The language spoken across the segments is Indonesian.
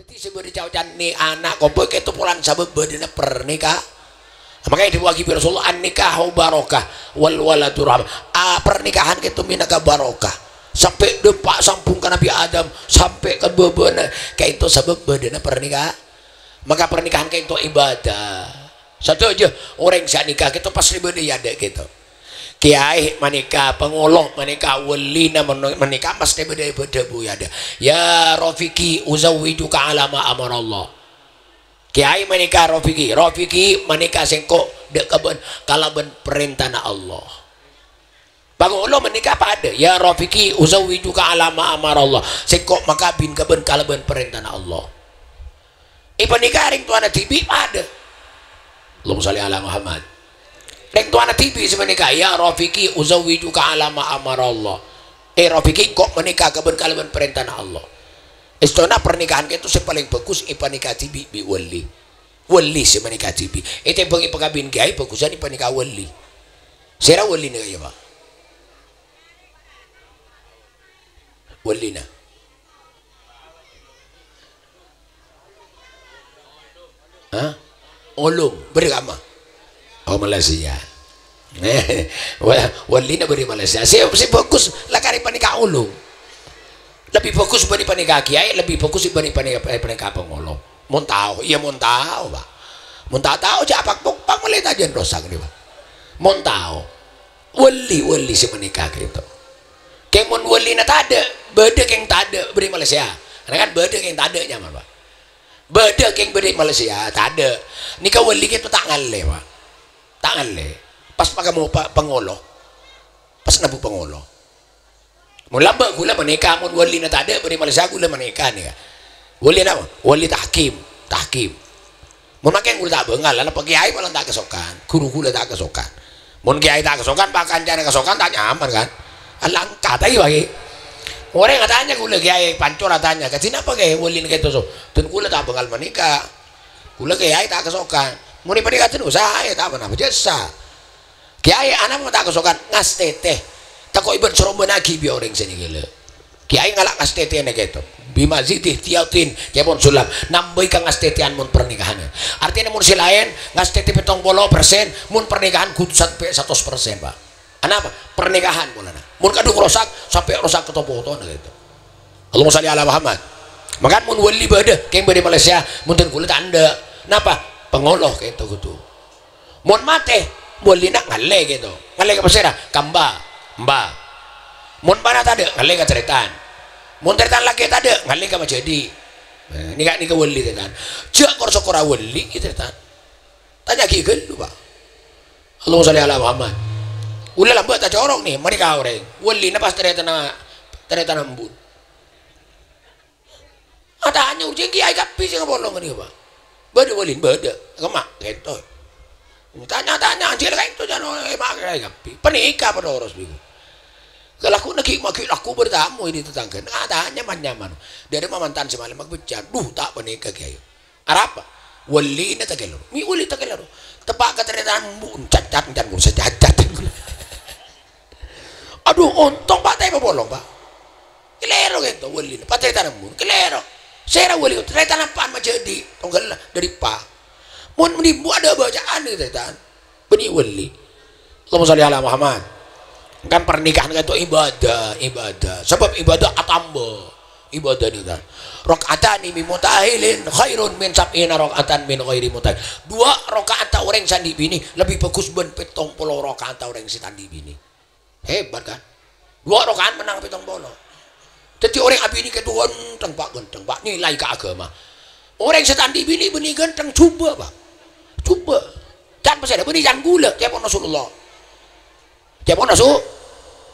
Jadi seberi cawcan ni anak kompok itu pulang sabab badana pernikah. Makanya diwagi Rasulullah an nikahu barokah wal waladu rahmah. Pernikahan itu minaka barokah. Sampai depak sampung ke Nabi Adam sampai ke bebena kayak itu sebab badana pernikahan. Maka pernikahan kayak itu ibadah. Satu aja orang yang nikah itu pasti beda ada gitu. Kiai menikah, pengolong menikah, walina menikah pasti beda bu ya ada. Ya Rafiki uzawijuka ala ma amarallah. Kiai menikah Rafiki menikah sengkok dek keben kalaben perintah Allah. Pengolong menikah apa ada? Ya Rafiki uzawijuka ala ma amarallah. Sengkok maka bin keben kalaben perintah Allah. Pernikahan ring tuana tibi ada. Allahumma sholli ala Muhammad. Ring tuana tibi semenikah ya Rafiki uzawijuka ala ma amarallah. Rafiki kok menikah keben kalaben perintah Allah. Istana pernikahan itu paling bagus ipanikah tibi bi wali. Wali semenikah tibi. Itu yang bagi pengabin kiai bagusan ipanikah wali. Sera wali ni kaya Pak. Wali na. Hah? Ulum beragama. Oh Malaysia. Wali na beri Malaysia. Si bagus lah kari panikah ulum. Lebih fokus bani panikah kiai, lebih fokus bani panikah pengolong. Mau tahu, iya mau tahu Pak. Mau tahu aja apa pang melihat aja dosa ini Pak. Mau tahu. Wali si menikah gitu. Kayak mau wali na tade, beda yang tade beri Malaysia. Karena kan beda yang tade nyaman Pak. Beda yang beri Malaysia tade. Nikah wali itu tak ngale Pak. Tak ngale. Pas pakai mau pengolong. Pas nabu pengolong. Mula gula menikah, mun wali na tade beri Malaysia gula menikah nih. Wali na, wali tahkim. Mun makin gula tak bengal, lah kiai malah tak kesokan, guru gula tak kesokan. Mun kiai tak kesokan, pakan jana kesokan tak nyaman kan? Alangkah tadi bagi. Orang katanya gula kiai pancor katanya, kesini apa kiai wali ni gitu so. Dan gula tak bengal menikah, gula kiai tak kesokan. Mun menikah tu usaha tak pernah berjasa. Kiai anak mau tak kesokan ngas teteh. Tak kau ibarat seromban lagi biar orang sini gila. Kiai ngalak ngas tetean gitu. Bima zidih tiautin kebon sulam. Nambahkan ngas tetean mun pernikahan. Artinya mun si lain ngas tete 70%, mun pernikahan kudu sampai 100% Pak. Kenapa? Pernikahan mulana. Mun kadung rosak sampai rosak ketopo-topo gitu. Allahumma sholli ala Muhammad. Makan mun wali beda kayak beda Malaysia, mun ten kulit anda. Kenapa? Pengoloh gitu gitu. Mun mate wali nak ngale gitu. Ngale ke pasira kamba. Mbak, mun mana tadi ngalih ke ceritaan, mun ceritaan lagi tadi ngalih ke jadi, ini kan wali ceritaan, jak korsokora wali ceritaan, tanya gigel lu Pak, Allahumma sholli ala Muhammad, ulah lambat tak corok nih, mereka orang, wali na pas ceritaan embun, ada hanya ujung kiai kapi sih ngebolong ini Pak, beda wali beda, kemak gitu, tanya anjir kayak itu jangan emak kiai kapi, penikah pada orang bingung. Kalau aku aku bertamu ini tetangga, ada nyaman dari mantan semalam aku bicara, tak penikah kayak, apa? Wali ini tegelor, mi wali tegelor, tepak keteritaan cacat dan gue sejacat. Aduh, untung Pak Teh bolong Pak, kelero gitu wali, Pak Teh tanam kelero, saya wali teritaan apaan jadi, tonggal dari Pak, mau menipu ada bacaan gitu teritaan, benih wali, Allahumma sholli ala Muhammad. Kan pernikahan itu ibadah sebab ibadah atambo ibadah ni kan rakaatan min mutahilin khairun min sab'ina rakaatan min ghairi mutahil. 2 rakaat orang sandi bini lebih bagus ben 70 rakaat orang sandi bini. Hebat kan? 2 rakaat menang 70. Jadi orang abini ketuan genteng Pak nilai ke agama. Orang sandi bini bini genteng coba Pak. Coba. Jangan pasal bini jangan gula tiap Rasulullah. Siapa nasu?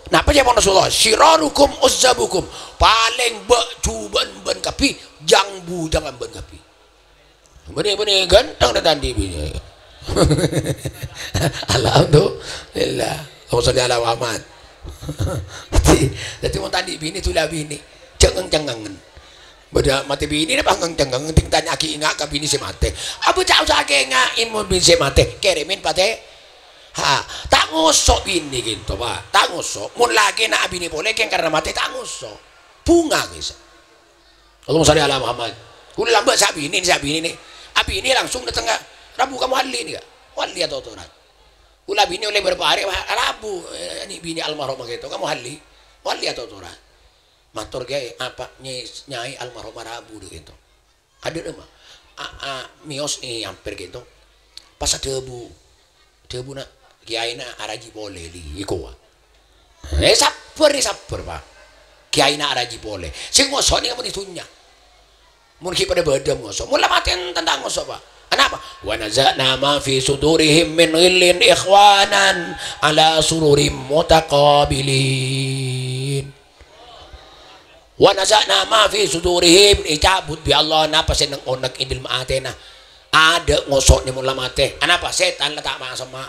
Napa siapa Rasulullah? Sirarukum uzzabukum. Paling cuban ben kapi, jangbu jangan ben kapi. Benih ganteng dan tadi bini. Alhamdulillah. Allahumma sholli ala Muhammad. Jadi mau tadi bini tulah bini. Cengang. Beda mati bini ni panggang cengang. Ting tanya aki ingat ke bini si mate. Abu cau sake ngain mau bini si mate. Kirimin pate. Tak ngosok bini gitu Pak, tak ngosok. Mun lagi nak bini boleh kan karena mati tak ngosok. Bunga guys. Allahumma sholli ala Muhammad. Kula mbak sabi ini nih. Abi ini langsung datang ke Rabu kamu hali nih kak. Wali atau toran. Kula bini oleh beberapa hari Rabu ini bini almarhumah gitu. Kamu hali. Wali atau toran. Matur gaya apa nyai almarhumah Rabu gitu. Ada mah. Mios nih hampir gitu. Pas debu nak kiai na araji boleh li iko. Sabar pak. Kiai na araji boleh. Sing ngosok ni kamu ditunya. Mungkin pada badam ngosok. Mula matiin tentang ngosok pak. Kenapa? Wa nazana ma fi sudurihim min ghillin ikhwanan ala sururim mutaqabilin. Wa nazana ma fi sudurihim icabut bi Allah napa seneng onak idil maatena. Ada ngosok ni mula mate. Kenapa? Setan letak sama.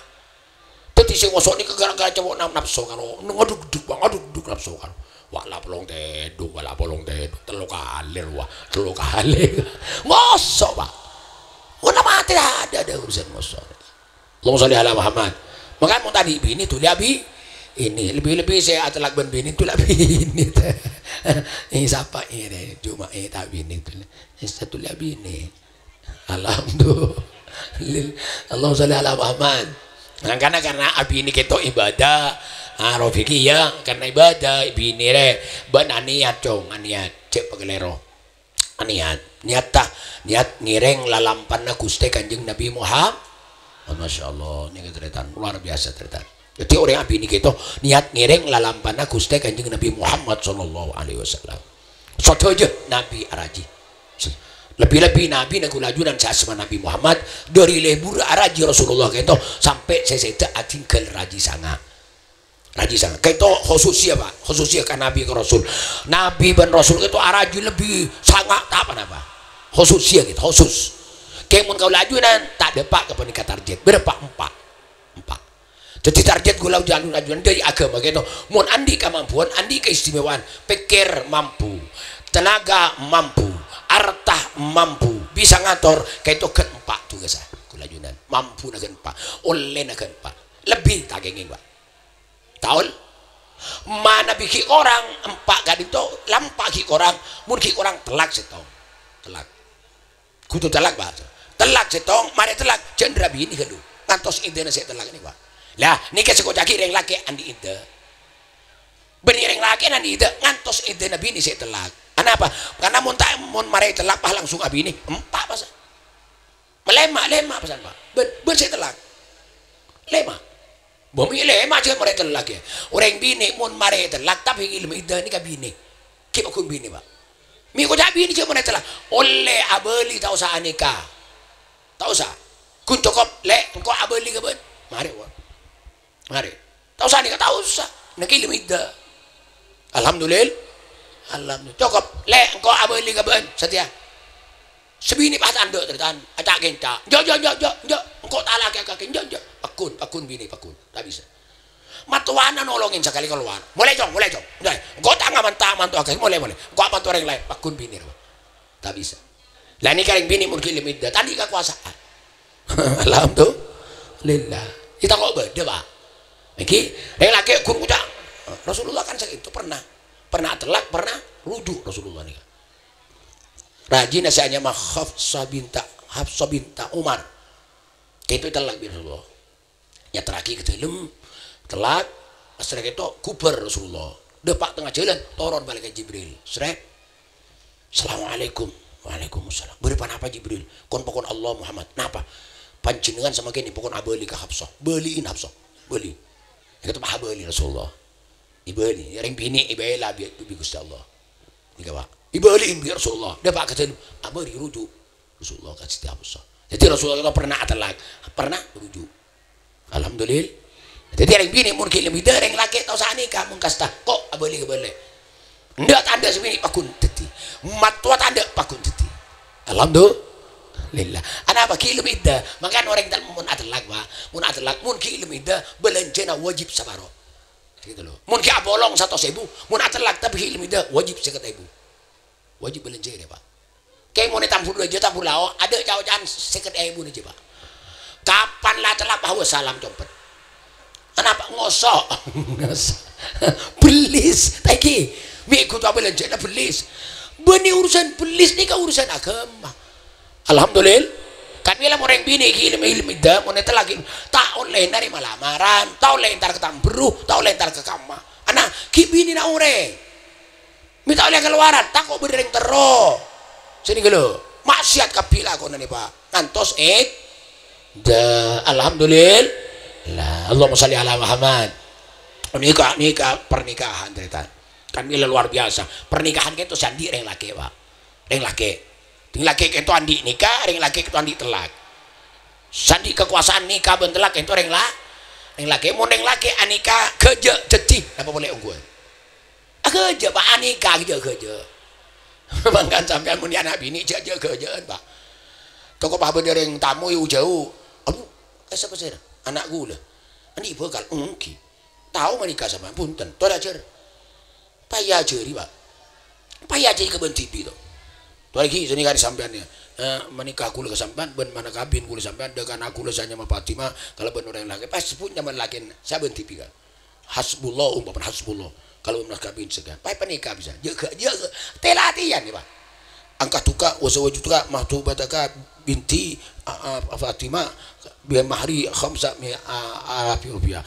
Tadi si ngosok ni gara-gara cowok nafsu kan. Ngaduk nafsu kan. Wala polong teduk, teluk kalir wah, teluk kalir. Ngosok pak. Wala mati ada urusan ngosok. Allahumma sholli ala Muhammad. Maka mau tadi bini tu liabi ini lebih saya atalak ben bini tu liabi ini. Ini siapa ini? Cuma tak bini tu. Ini satu liabi ini. Alhamdulillah. Allahumma sholli ala Muhammad. Karena abi ini kita ibadah. Rofiki ya karena ibadah bini re ban aniat cong aniat cek pagelero niat ngireng lalampan na Gusti Kanjeng Nabi Muhammad. Masya Allah ini cerita luar biasa cerita. Jadi orang abini kita niat ngireng lalampan na Gusti Kanjeng Nabi Muhammad sallallahu alaihi wasallam. Soto aja Nabi araji. Lebih-lebih Nabi nagulajunan sama Nabi Muhammad dari lebur araji Rasulullah kita sampai seseda atinggal raji sangat. Raji sangat. Kayak itu khususnya pak, khususnya kan Nabi ke Rasul. Nabi dan Rasul itu araji lebih sangat apa napa? Khususnya gitu, khusus. Kayak mun kau lajunan tak ada pak kepada target berapa empat. Jadi target gue lajunan dari agama gitu. Mun andi kemampuan, andi keistimewaan, pikir mampu, tenaga mampu, artah mampu, bisa ngatur. Kayak itu kan empat tuh guys. Gue lajunan mampu nakan empat, oleh nakan empat. Lebih tak gengeng pak. Tahu mana bikin orang empat gading tu lampak ki orang mungkin orang telak setong telak kudu telak bahasa telak setong mari telak cendera bini kedu ngantos ide nasi telak ni pak lah ni kasih kau cakir yang laki andi ide benih yang laki andi ide ngantos ide nabi ni saya telak kenapa karena mun mari telak pah langsung abi ni empat pasal melemak pasal pak ben saya telak lemak bumi lema aja mereka telak ya. Orang bini mun mare telak tapi ilmu ida ni kabini. Kita kun bini pak. Mi ko jabi ni je mereka telak. Oleh abeli tau sa anika. Tau sa. Kun cokop le ko abeli ke ben. Mari wa. Mari. Tau sa anika tau sa. Nak ilmu ida. Alhamdulillah. Alhamdulillah. Cokop le ko abeli ke ben. Setia. Sebini pas ando teritan. Acak genta. Jo. Engkau talak kakek jo. Pakun bini pakun. Tak bisa. Matuana nolongin sekali keluar. Mulai jong. Udah. Engkau tak ngaman mantu akak. Mulai. Engkau mantu orang lain. Pakun bini. Tak bisa. Lah ini kalian bini mungkin limit. Tadi kekuasaan. Alhamdulillah. Kita kok beda pak. Iki. Yang laki kun ucap. Rasulullah kan segitu pernah telak, pernah rujuk Rasulullah nih. Rajin nasihatnya mah Hafsah binta Umar. Itu telak bin Rasulullah. Ya terakhir ke dalam telak. Setelah itu kubar Rasulullah. Depak tengah jalan turun balik ke Jibril. Srek. Assalamualaikum. Waalaikumsalam. Beripan apa Jibril? Kon pokon Allah Muhammad. Napa? Panjenengan sama kini pokon abeli ke Hafsah. Beliin Hafsah. Beli. Yang itu mah beli Rasulullah. Ibeli. Yang bini ibela biar tu Gusti Allah. Ini pak. Ibeliin biar Rasulullah. Depak ke dalam. Abeli rujuk. Rasulullah kasih Hafsah. Jadi Rasulullah itu pernah telak. Pernah rujuk. Alhamdulillah. Jadi orang bini mungkin lebih dari yang laki tahu sani kamu kasta kok abeli. Ndak tanda sebini pakun teti. Matwa tanda pakun teti. Alhamdulillah. Ana baki lebih dah. Makanya orang yang mun atelak ba, mungkin lebih dah belanja wajib sabaro. Gitu loh. Mungkin abolong 100.000, mun atelak tapi lebih dah wajib 50.000. Wajib belanja deh pak. Kayak mau netampur 2 juta pulau ada jauh-jauhan 50.000 aja pak. Kapan lah telah bahwa salam copet. Kenapa ngosok? Belis. Tadi. Mikut apa belanja belis. Beni urusan belis nika urusan agama. Alhamdulillah. Kan bilang orang bini ilmu dah mau neta lagi tak oleh dari malamaran, tak oleh entar ketambru, tak oleh entar ke kamar. Anak kibini na orang, minta oleh keluaran, tak kok berdering terus. Sini gelo, maksiat kapila kau nani pak, nantos dah alhamdulillah. Allahumma sholli ala Muhammad. Nikah pernikahan cerita. Kan bila luar biasa, pernikahan itu sandi reng laki pak, reng laki. Ring laki itu andi nikah, ring laki itu andi telak. Sandi kekuasaan nikah ben telak itu ring laki, mau ring laki anika kerja jadi, apa boleh ungguan? Kerja pak anika kerja. Bangkan sampean mun anak bini kerja pak. Toko pak bener ring tamu jauh. Aduh, siapa sih? Anak gula. Andi bekal ungki. Tahu menikah sama punten, tu ajar. Payah jeri pak. Payah jeri keben TV tu. Lagi sini kan sampeannya menikah kula kesampean ben mana kabin kula sampean dengan aku lesanya sama Fatimah kalau ben orang laki pas pun zaman laki saya ben tipi kan hasbullah umpama hasbullah kalau menikah kabin segan pai penikah bisa jaga telatian nih pak angkat tuka wasawjutuka mahtubataka binti Fatimah biar mahri khamsa rupiah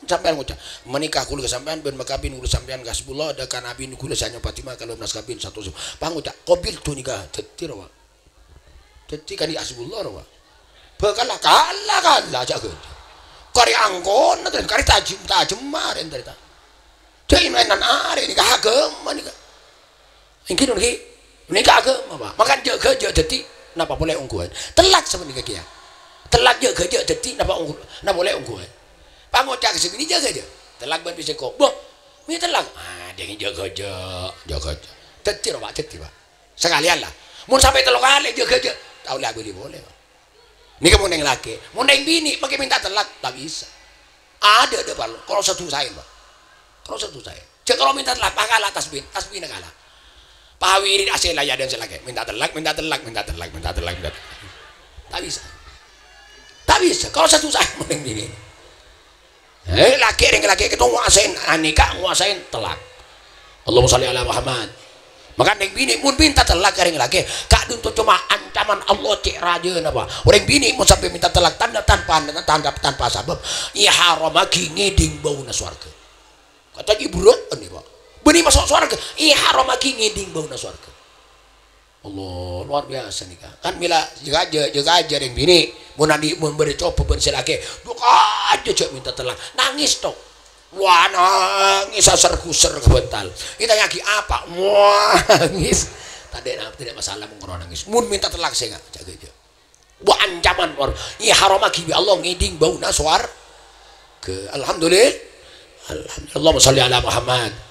sampean ngucap menikah kula sampean ben makabin kula sampean hasbullah da kana bin kula sanya Fatimah kalau menas kabin satu pangucap qabil tu nikah dadi rawa dadi kan hasbullah rawa bakalah kalah jaga kari angkon dan kari tajim maren dari ta dai mainan are nikah agama nikah ingin nikah agama pak makan jaga dadi napa boleh ungguan telat sama nikah kia telat jaga dadi napa boleh ungguan pangocak segini jaga aja telak ban bisa kok boh ini telak dia jaga tetir pak sekalian lah mau sampai telok kali jaga aja tahu lah boleh pak ini kamu neng laki mau neng bini pakai minta telak tak bisa ada pak kalau satu saya pak jadi kalau minta telak kalah tasbih kalah pahawirin asal lah ya dan selagi minta telak tak bisa kalau satu saya mau neng bini laki itu nguasain nikah nguasain telak Allahumma sholli ala Muhammad maka neng bini mun minta telak ring laki kak dun cuma ancaman Allah cek raja apa orang bini mau sampai minta telak tanpa sabab ya haram lagi ngiding bau na swarga kata ibrot ini pak beni masuk swarga ya haram lagi ngiding bau na swarga Allah luar biasa nih kan bila jaga aja yang bini mau nanti mau beri coba ben selake duka aja cek minta telak nangis toh wah nangis ser kebetal kita nyaki apa wah nangis tidak masalah mengorong nangis mun minta telak saya nggak jaga aja wah ancaman luar ini haram lagi Allah ngiding bau naswar ke alhamdulillah Allahumma sholli ala Muhammad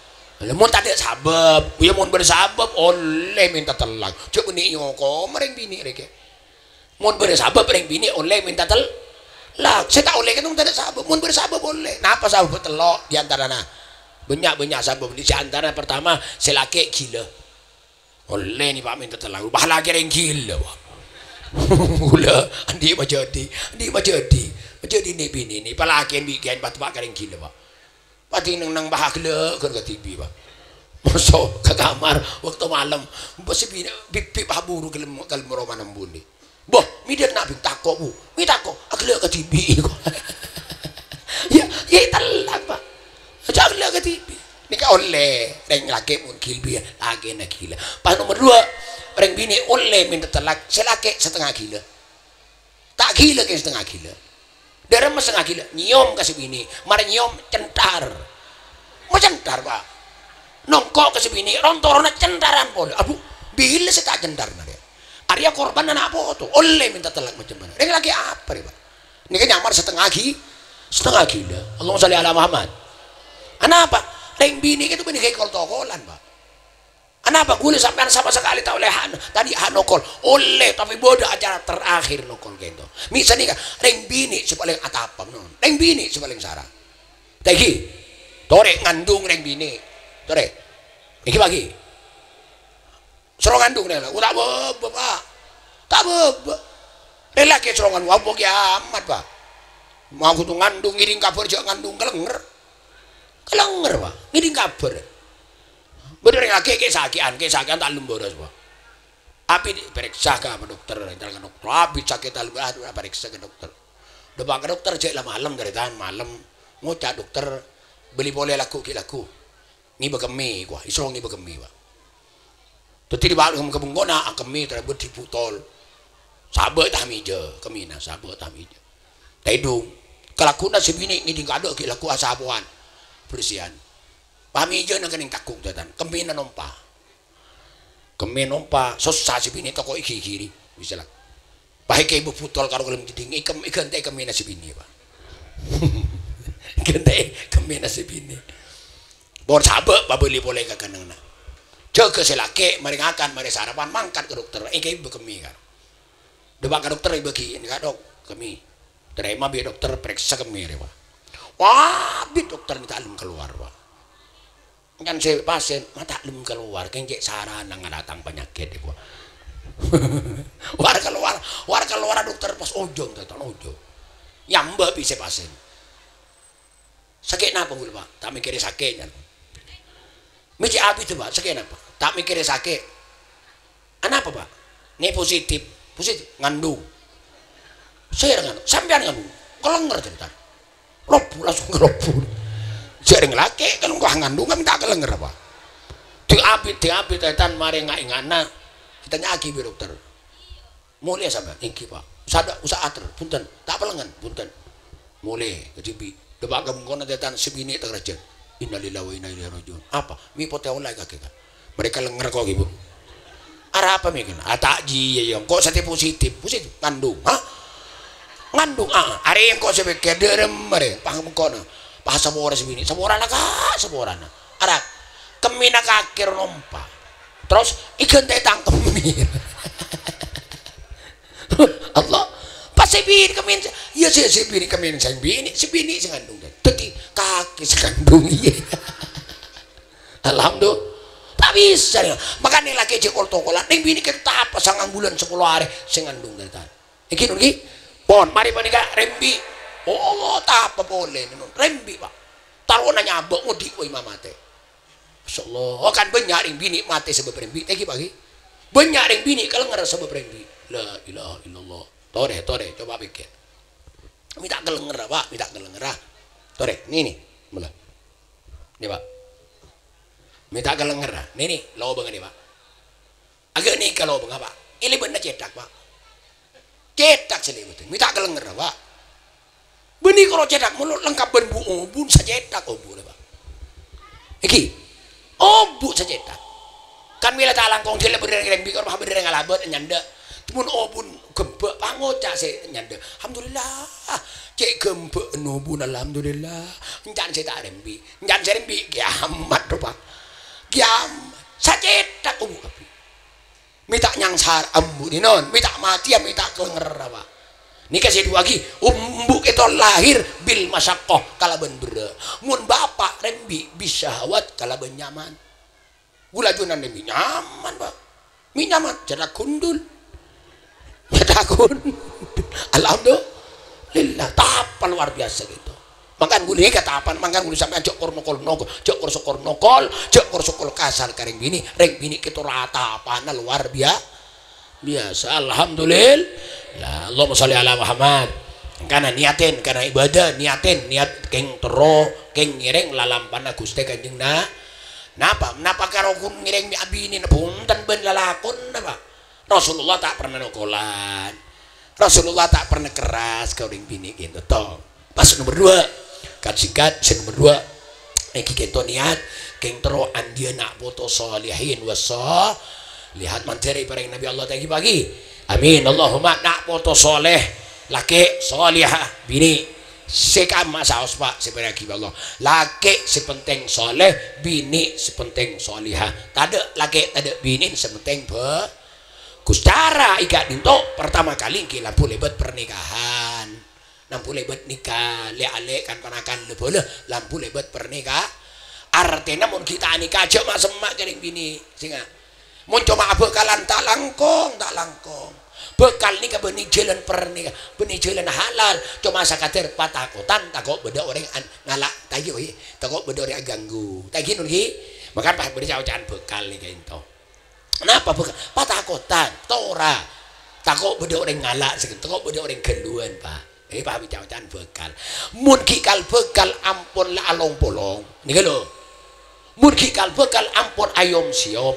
mau tak ada sabab ya mau bersabab oleh minta telak coba nih nyoko mereng bini reke mau bersabab mereng bini oleh minta telak saya tak oleh kan tak ada sabab mau bersabab oleh kenapa sabab telok diantara banyak sabab di antara pertama selaki gila oleh nih pak minta telak bah lagi yang gila pak gula andi majadi nih bini nih palaki yang bikin batu bakar yang gila pak pati nang bahagia kan ke TV pak masuk ke kamar waktu malam pasti pipi haburu kalau meroma nambuni boh midat nak minta kok bu minta kok agak ke TV ya telak pak agak ke TV ini kau oleh orang laki mungkin dia lagi nak gila pas nomor 2 orang bini oleh minta telak selaki setengah gila tak gila ke setengah gila dari mas setengah gila nyiom kasih bini mari nyiom centar mau centar pak nongkok kasih bini rontorona centaran boleh aduh bila saya tak centar nade Arya korban anak apa tuh oleh minta telak macam mana dia lagi apa nih pak ini kan nyamar setengah gila Allahumma sholli ala Muhammad kenapa yang bini itu bini kayak kol-tokolan pak kenapa gue sampai sama sekali tak oleh tadi nokol oleh tapi bodoh acara terakhir nokol gitu misalnya kan reng bini sepaling atapam non reng bini sepaling sarah tegi tore ngandung reng bini tore iki pagi serong ngandung nih lah udah bapak tak bapak lelaki serongan wabok ya amat pak mau tuh ngandung ngiring kabar jangan ngandung kelenger pak ngiring kabar Bener lagi ke sakian tak lumboros po. Api periksa ke dokter, entar ke dokter. Api sakit tak lumboros, periksa ke dokter. Depan ke dokter cek lah malam dari tahan malam. Ngocak dokter beli boleh laku ki laku. Ngi bekemi gua, iso ngi bekemi pak. Tadi di bawah kebungkona kemi terbut diputol. Sabar tak mija, kemina sabar tak mija. Tedung, kelakuna si bini ngi dingkado ki laku asapuan. Bersihan. Pamija nang kening takuk datan, kemina nompa. Kemin nompa, susah si bini toko iki kiri, bisa lah. Bahaya ibu putol karo kelem diding, ikan kemina si bini pak. Ikan kemina si bini. Bor sabar, babeli boleh kagak nang. Jaga selake, mari ngakan, mari sarapan, mangkat ke dokter, ibu kemi kan. Depan ke dokter ibu ki, ini dok, kemi. Terima bi dokter periksa kemi ya pak. Wah, bi dokter minta alim keluar pak. Kan saya pasien, mata alim keluar, kencek sarana datang penyakit ya pak. war keluar dokter pas ujung, datang ujung. Nyamba bisa pasien. Sakit apa pak? Tak mikirin sakitnya. Mici abi itu pak, sakit apa? Tak mikirin sakit. Kenapa pak? Ini positif ngandung. Saya ngandung, sampean ngandung. Kelenger cerita. Lobu langsung ngelobu. Sering laki kalau nggak ngandung kan minta kelenger apa? Diapi tetan mari nggak ingana. Kita nyaki bi dokter. Mulai sampean, iki pak. Usah ater, punten. Tak pelengan, punten. Mulai jadi bi. Depak kemungkinan tetan sebini terkerja. Innalillahi wa inna ilaihi rajiun. Apa? Mi poteon lagi kakek. Mereka lenger kok ibu. Arah apa mikir? Takji ya kok sate positif ngandung. Hah? Ngandung are yang kok sampai kederem mare paham kono. Pas semua sebini, semua anak semua anak. Arah kemina kakir nompa. Terus ikan tetang kemir. Allah pas sebini kemin ya sebini kemin sebini ngandung. Tadi kaki sekandung iya. Alhamdulillah. Tak bisa ya. Makanya lagi cekol tokolan. Neng bini kita apa sangang bulan 10 hari sing ngandung dari tadi. Iki nunggi. Pon mari panika rembi. Oh tak apa boleh rembi pak. Taruh nanya abang ngudi koi mamate. Masyaallah. Oh kan banyak ring bini mati sebab rembi. Iki pagi. Banyak ring bini kalau ngerasa sebab rembi. La ilaha illallah. Tore coba pikir. Minta kelenger pak, minta kelenger. Tore, ini mula. Ini pak. Minta kelenger. Ini lo banget nih pak. Agak nih kalau bang pak. Ini benar cetak pak. Cetak sendiri betul. Minta kelenger pak. Benih kalau cetak mulut lengkap bun sacetak obu pak. Iki obu sacetak. Kan bila tak langkong dia berdiri yang bikor bah berdiri ngalabat nyanda. Timun obun gembek pangocak se nyanda. Alhamdulillah. Cek gembek nobun alhamdulillah. Encan saya tak rembi. Encan saya rembi kiamat tuh pak. Kiam sacetak ubu kapi minta nyangsar ambu non minta mati ya minta kelenger apa ini kasih dua lagi umbu itu lahir bil masyakoh kalaban bera mun bapak rembi bisawat kalaban nyaman gula junan rembi nyaman pak mi nyaman cedak kundul alhamdulillah tapa luar biasa gitu. Makan guli kata apa? Makan guli sampai cok kornokol nokol, cok korsokol kasar karing bini, reng bini kita rata apa? Luar biasa. Alhamdulillah. Allahumma sholli ala Muhammad. Karena niatin, karena ibadah niat keng tero, keng ngireng lalampana Gusti Kanjeng Napa karo kun ngireng mi abini punten ben lalakon napa? Rasulullah tak pernah nokolan. Rasulullah tak pernah keras kau ring bini gitu toh. Pas nomor 2 katsikat nomor 2 iki keto niat keng tero andia nak foto solihin wasa lihat manteri pareng Nabi Allah tadi pagi amin Allahumma nak foto soleh laki solihah bini sekama saos pak seperti Allah laki sepenting soleh bini sepenting solihah tada laki tada bini sepenting Kustara ikat dinto pertama kali kita lampu lebat pernikahan lampu lebat nikah le kan panakan lebole lampu lebat pernikah artinya mun kita nikah aja mak semak kering bini singa mun cuma bekalan tak langkong bekal nikah benih jalan pernikah benih jalan halal cuma sakatir patakotan takut beda orang ngalak tagi takut beda orang ganggu tagi nulgi Maka pas beri cawaan bekal nih kayak itu. Kenapa bekal? Pak takutan, tora. Takut beda orang ngalak, takut beda orang geluan pak. Pak cawaan bekal. Mun kikal bekal ampun la along polong. Nih kalau. Mun kikal bekal ampun ayom siom.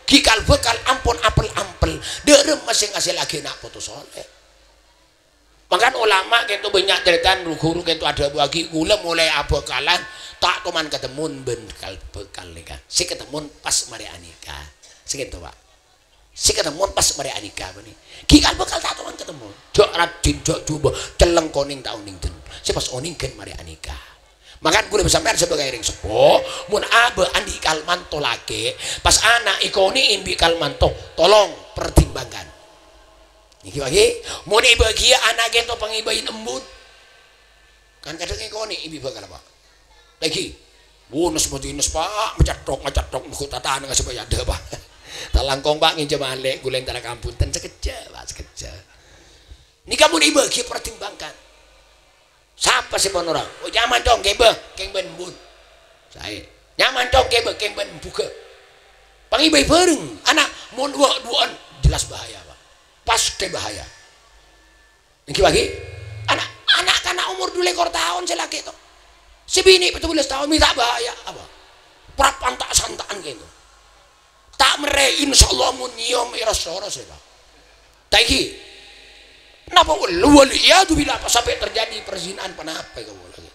Kikal bekal ampun apel-ampel. Derem masing ngasih lagi nak foto soleh. Makan ulama kento banyak ceritaan guru kento ada bagi gula mulai abekalan tak teman ketemun bekal nika. Si ketemun pas mari anika. Si kento pak. Si ketemun pas mari anika bani. Kikal bekal tak teman ketemu. Jok rajin jok coba celeng koning tahun ning ten. Si pas oning ken mari anika. Makan gula sampean sebagai ring sepo. Mun abe andi kalmanto lagi. Pas anak ikoni imbi kalmanto. Tolong pertimbangkan. Niki bagi, mau ibu kia anak itu pengibain embun, kan kadang ikoni ibu bakal apa? Lagi, bonus bonus pak, macatok, muka tatan nggak supaya ada pak. Talangkong pak nginjem alek, guleng tanah kampung, dan sekejap pak sekejap. Ini kamu ibu kia pertimbangkan. Siapa sih pun orang? Oh nyaman dong kebe, kengben embun. Saya nyaman dong kebe, kengben buka. Pengibai bareng, anak mau duaan jelas bahaya. Pasti bahaya. Niki bagi anak umur 2 ekor tahun selaki itu. Si bini 17 tahun minta bahaya apa? Prapan tak santaan gitu. Tak mere insyaallah mun nyium iras-iras ya. Taiki. Napa wali ya tuh bila apa sampai terjadi perzinahan panapa kamu lagi.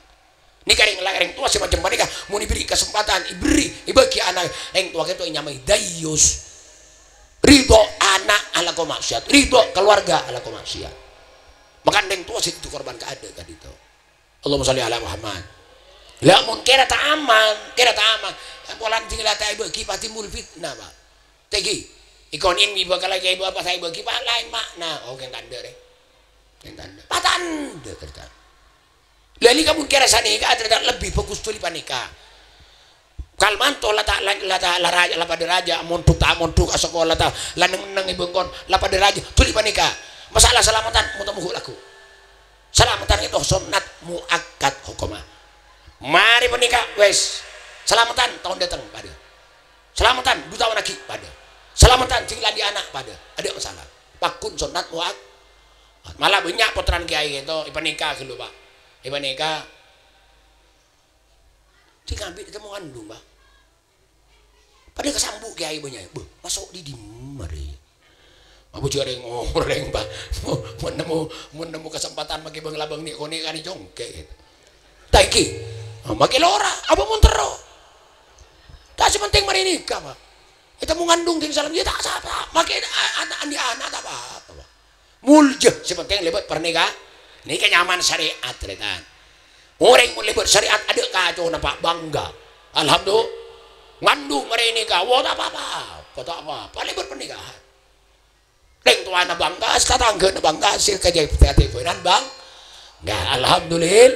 Ini kering tua semacam mereka mau diberi kesempatan ibagi anak yang tua itu nyamai dayus. Ridho anak ala kau maksiat, ridho keluarga ala kau maksiat. Makan deng tua situ korban keada kan itu. Allahumma sholli ala Muhammad. Lah mun kira tak aman. Polan tinggal tak ibu kipati mul fitnah pak. Tegi, ikon ini bakal lagi ibu apa saya bagi pak lain makna. Oh yang tanda deh, yang tanda. Patanda ternyata. Lalu kamu kira sana nikah ternyata lebih fokus tuh panika. Kalmanto lata raja pada raja montuk sekolah ta laneng ibengkon pada raja tuli panika masalah selamatan mutamuhu laku selamatan itu sunat muakkad hukuma mari panika wes selamatan tahun datang pada selamatan 2 tahun lagi pada selamatan tinggal di anak pada ada masalah pakun sunat muak malah banyak putaran kiai itu ipanika dulu pak ipanika diambil itu mau ngandung pak pada kesambuk kiai banyak masuk di mari aku juga ada ngoreng pak menemu kesempatan bagi bang labang nih koni kan jongke gitu taiki makin lora apa mau tero tak sepenting mari nikah pak itu mau ngandung ting salam dia tak apa makin anak tak apa mulja sepenting lebat pernikahan ini nyaman syariat retan. Orang mulai bersyariat ada kacau nampak bangga. Alhamdulillah. Ngandung mereka nikah. Wah tak apa-apa. Paling berpernikahan. Leng tuan bangga. Setangga bangga. Hasil kejadian bang. Nggak alhamdulillah.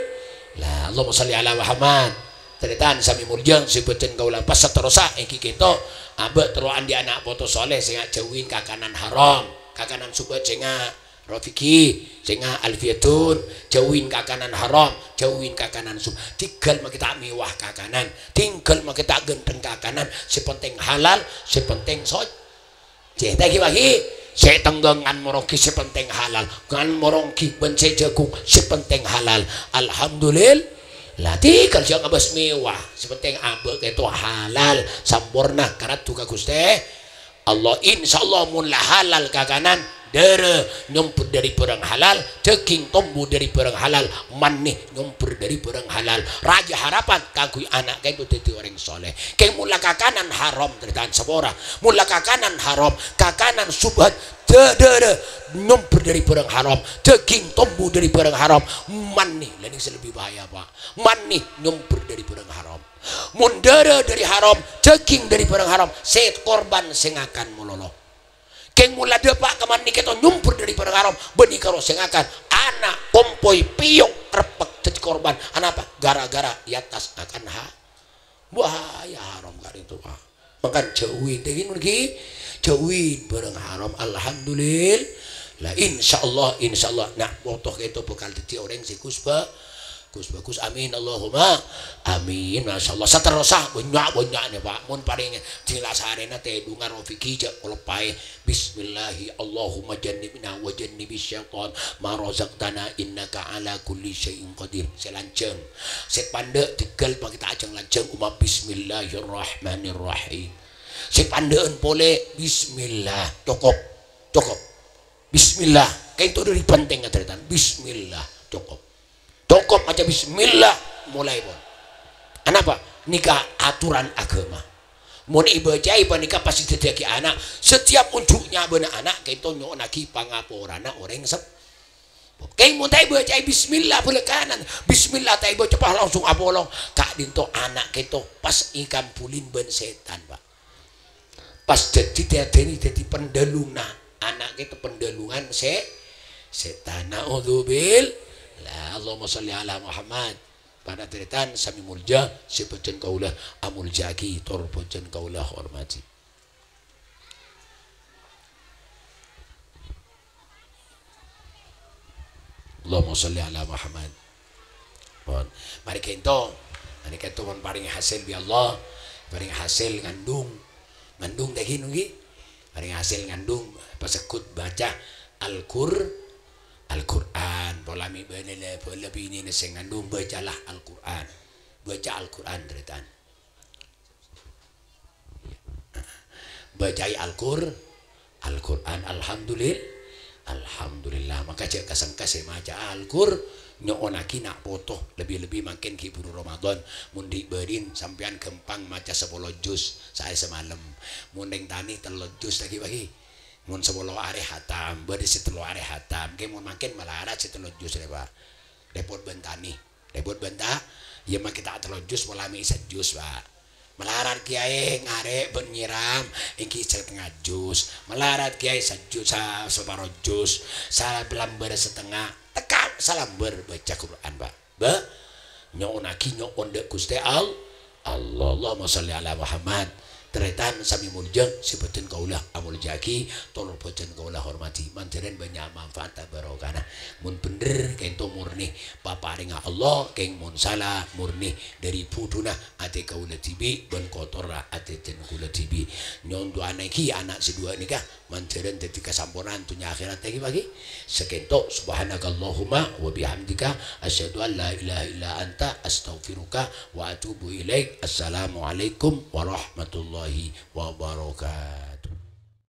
Lah Allahumma sholli ala Muhammad. Ceritaan sami muljang sebutin kaulah pas seterusah iki kita abek teruan di anak foto soleh sehingga jauhin kakanan haram. Kakanan subat sehingga Rafiki, sehingga alfiatun, jauhin kakanan haram, jauhin kakanan sub. Tinggal kita mewah kakanan, tinggal kita genteng kakanan. Sepenting halal, sepenting soj. Jadi bagi, saya tenggangan moroki sepenting halal, ngan moroki benci jagung sepenting halal. Alhamdulillah. Lah tinggal jangan abas mewah, sepenting abek itu halal, sempurna. Karena tuh Gusti Allah insyaallah mun halal kakanan. Dere nyumpur dari barang halal, daging tumbuh dari barang halal, manih nyumpur dari barang halal. Raja harapan kagui anak kayak itu jadi orang soleh. Kayak mula kakanan haram teritaan sepora, mula kakanan haram, kakanan subhat, dere nyumpur dari barang haram, daging tumbuh dari barang haram, manih. Lain yang lebih bahaya pak, manih nyumpur dari barang haram, mundara dari haram, daging dari barang haram, set korban sing akan meloloh. Keng mula depak keman kita nyumpur dari barang haram benih karo sing akan anak kompoi piok repek jadi korban anak apa gara-gara di atas akan bahaya haram kan itu pak makan jauhin deh ini jauhin barang haram alhamdulillah lah insyaallah nak foto itu bakal jadi orang sikus pak Gus bagus amin Allahumma amin masyaallah saterusah banyak nih Pak mun paring dilasarena teh dungan rofiki jak lepai bismillahi Allahumma jannibna wa jannibis syaitan ma razaqtana innaka ala kulli syai'in qadir selanceng sek pandek tegal bagi kita ajeng lanceng umat bismillahirrahmanirrahim sek pandeun pole bismillah cukup bismillah kayak itu dari penting katanya bismillah cukup macam bismillah mulai pun kenapa nikah aturan agama mun ibadah nikah pasti terjadi anak setiap unjuknya benar anak kayak itu nyonaki pangaporana orang sep kayak mun tay baca bismillah boleh kanan bismillah tay baca cepat langsung apolong kak dinto anak kayak itu pas ikan pulin ben setan Pak pas jadi pendalungan anak itu pendalungan setan naudzubil la Allahumma sholli ala Muhammad pada teritan sami mulja sepejen kaulah amul jaki torpojen kaulah hormati Allahumma sholli ala Muhammad pon mari kento pon paring hasil bi Allah paring hasil ngandung daging nunggi paring hasil ngandung pasekut baca Al-Quran polami benele lebih ini sing ngandung bacalah Al-Quran baca Al-Quran teritan bacai Al-Quran alhamdulillah maka cek kasangka saya maca Al-Qur nyoonaki nak foto lebih-lebih makin kiburu Ramadan mundi berin sampean gempang maca 10 juz saya semalam mundeng tani 3 juz lagi bagi mun 10 hari hatam beri 10 hari hatam ke mun makin melarat 3 juz le Pak repot bentani repot bentah ya mah kita 3 juz mulami 1 juz Pak melarat kiai ngare ben nyiram iki 1/2 juz melarat kiai 1 juz separuh juz salah belamber setengah tekap salamber baca Quran Pak ba nyoonaki nyoon dek Gusti Allahumma sholli ala Muhammad teretan sami muljeng sebutin kaulah amul jaki tolong bojen kaulah hormati manjaran banyak manfaat barokana mun bener kento murni paparinga Allah keng mun salah murni dari buduna ate kaulah tibi ben kotorlah ate ten kula tibi nyon doa iki anak sedua nikah manjaran dadi kasampuran dunya akhirat iki bagi sekento subhanakallahumma wa bihamdika asyhadu an la ilaha illa anta astaghfiruka wa atubu ilaik assalamualaikum warahmatullahi wabarakatuh.